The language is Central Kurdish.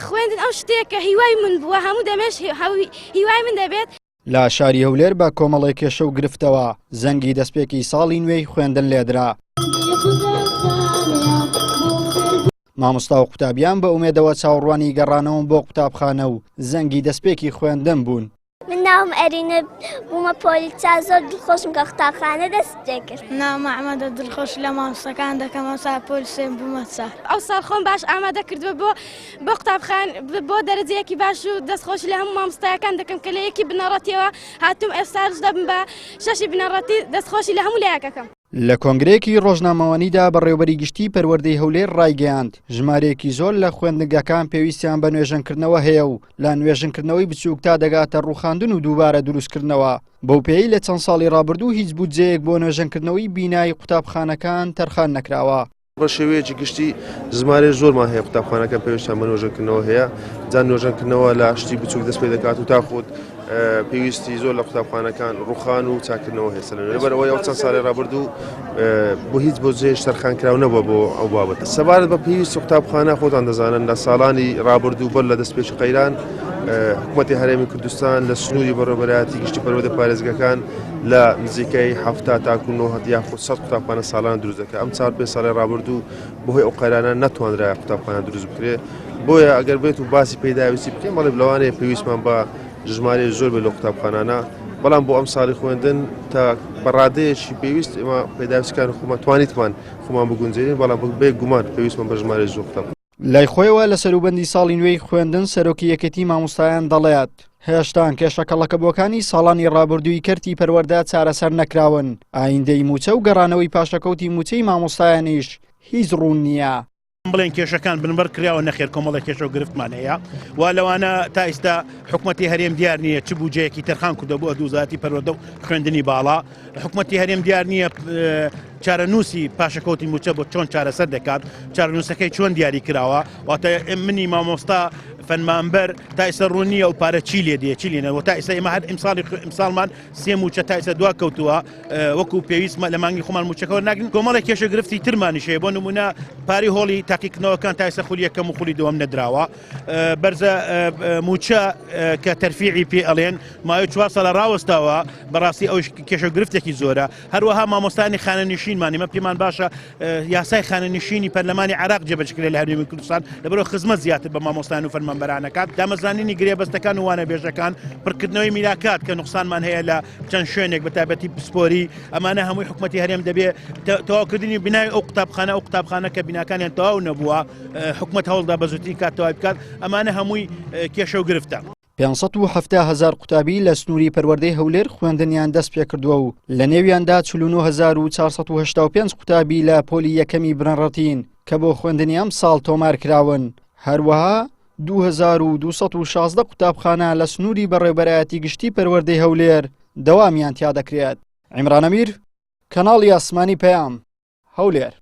خوێندن ئەو شتێکە هیوای من بووە هەموو دەمێش هیوای من دەبێت. لە شاری هەولێر بە کۆمەڵی کێشە و گرفتەوە زەنگی دەستپێکی ساڵی نوێی خوێندن لێدرا. مامۆستا و قوتابیان بە ئومێدەوە چاوەڕوانی گەڕانەوە بۆ قوتابخانە و زەنگی دەستپێکی خوێندن بوون. من ناوم ئەرینە بوومە پۆلیسا زۆر دڵخۆشم کە قوتابخانە دەست پێ کرد. ناوم ئەحمەدە دڵخۆش لە مامۆستاکان دەکەم ئەوسا پۆلیسێم بوومە چار. ئەو ساڵ خۆم باش ئامادە کردووە بۆ قوتابخان بۆ دەرەجەیەکی باش و دەستخۆش لە هەموو مامۆستایەکان دەکەم کە لە یەکی بنەڕەتیەوە هاتووم ئێستاش دەبم بە شەشی بنەڕەتی دەستخۆشی لە هەموو لایەکەکەم. لە کۆنگرێکی ڕۆژنامەوانیدا بەڕێوەبەری گشتی پەروەردەی هەولێر ڕایگەیاند ژمارەیەکی زۆر لە خوێندنگەکان پێویستیان بە نوێژنکردنەوە هەیە و لە نوێژنکردنەوەی بچووک تا دەگاتە ڕووخاندن و دووبارە دروستکردنەوە. بەو پێی لە چەند ساڵی ڕابردوو هیچ بودجەیەک بۆ نوێژنکردنەوەی بینایی قوتابخانەکان تەرخان نەکراوە. بە شێوەیەکی گشتی ژمارە زۆرمان هەیە قوتابخانەکان پێویستیان بە نوێژنکردنەوە هەیە. جا نوێژنکردنەوە لە شتی بچووک دەست پێ دەکات و تا خۆت پێویستی زۆر لە قوتابخانەکان ڕووخان و چاکردنەوە هەیە. لەبەرەوەی ئەو چەند ساڵی ڕابردوو بۆ هیچ بودجەیەک تەرخانکراو نەبووە بۆ ئەو بابەتە. سەبارەت بە پێویستی قوتابخانە خۆتان دەزانن لە ساڵانی ڕابردوو بەر لە دەستپێکی قەیران حکوومەتی هەرێمی کوردستان لە سنووری بەڕێوەبەرایەتی گشتی پەروەردە پارێزگەکان لە نزیکەی 70 تاکو 90 یاخود 100 قوتابخانە ساڵانە دروست دەکات. ئەم 4-5 ساڵی ڕابردوو بەهۆی ئەو قەیرانە نەتوانرا قوتابخانە دروست بکرێت. بۆیە ئەگەر بێت و باسی پێداویستی بکەین بەڵێ لەوانەیە پێویستمان بە ژمارەی زۆر بێت لە قوتابخانانە. بەڵام بۆ ئەم ساڵی خوێندن تا بەڕادەیەکی پێویست ئێمە پێداویستەکان خۆمان توانیتمان خۆمان بگونجێنین، بەڵام بێ گومان پێویستمان بە ژمارەی زۆر قوتابخانە. لای خۆیەوە لە سەروبەندی ساڵی نوێی خوێندن سەرۆکی یەکێتی مامۆستایان دەڵێت هێشتان کێشەکەڵەکەبووەکانی ساڵانی ڕابردووی کەرتی پەروەردە چارەسەر نەکراون. ئایندەی موچە و گەڕانەوەی پاشەکەوتی موچەی مامۆستایانیش هیچ ڕوون نییە. بڵێن کێشەکان بنبەر کراوە نەخێر کۆمەڵە کێشە و گرفتمان هەیە وا لەوانە تا ئێستا حکوومەتی هەرێم دیار نییە چ بودجەیەکی تەرخان کردە بۆ دووزاتی پەروەردە و خوێندنی باڵا. حکوومەتی هەرێم دیار نییە چارەنووسی پاشەکەوتی موچە بۆ چۆن چارەسەر دەکات، چارەنووسەکەی چۆن دیاری کراوە. واتە منی مامۆستا فەنمانبەر تا ئێستا ڕوون نییە و پارە چی لێ دێ چی لێنەوە. تا ئێستا ئێمە هەر ئیمساڵمان سێ موچە تا ئێستا دوا کەوتووە وەکو پێویستمە لە مانگی خۆمان موچەکەەوە ناگرین. کۆمەڵی کێشە گرفتی ترمانیشەیە بۆ نمونە پاری هۆڵی تاقیکردنەوەکان تا ئێستا خولی یەکەم و خولی دووەم نەدراوە. بەرزە موچە کە تەرفیعی پێ ئەڵێن ماوەی 4 ساڵە ڕاوەستاوە بەڕاستی ئەو کێشە گرفتێکی زۆرە. هەروەها مامۆستانی خانەنشینمان ئێمە پێمان باشە یاسای خانەنشینی پەرلەمانی عێراق جێبەجێکرێت لە هەرێمی کوردستان لەبەرەوە خزمەت زیاتر بە مامۆستان و فەرمانبەرانەکان دامەزرانی گرێبەستەکان و وانەبێژەکان پڕکردنەوەی میراکات کە نوقسانمان هەیە لە چەند شوێنێک بە تایبەتی پسپۆری ئەمانە هەمووی حکوومەتی هەرێم دەبێت تەواوکردنی بینای ئەو قوتابخانە کە بیناکانیان تەواو نەبووە حکوومەت هەوڵدا بە زووترین کات تەواو بکات. ئەمانە هەمووی کێشە و گرفتە. 570,000 قوتابی لە سنووری پەروەردەی هەولێر خوێندنیان دەست پێ کردووە و لە نێویاندا 49,485 قوتابی لە پۆلی یەکەمی بنەڕەتین کە بۆ خوێندنی ئەم ساڵ تۆمار کراون. هەروەها 2216 قوتابخانە لە سنووری بەڕێوەبەرایەتی گشتی پەروەردەی هەولێر دەوامیان تیا دەکرێت. عیمران ئەمیر، کەناڵی ئاسمانی پەیام، هەولێر.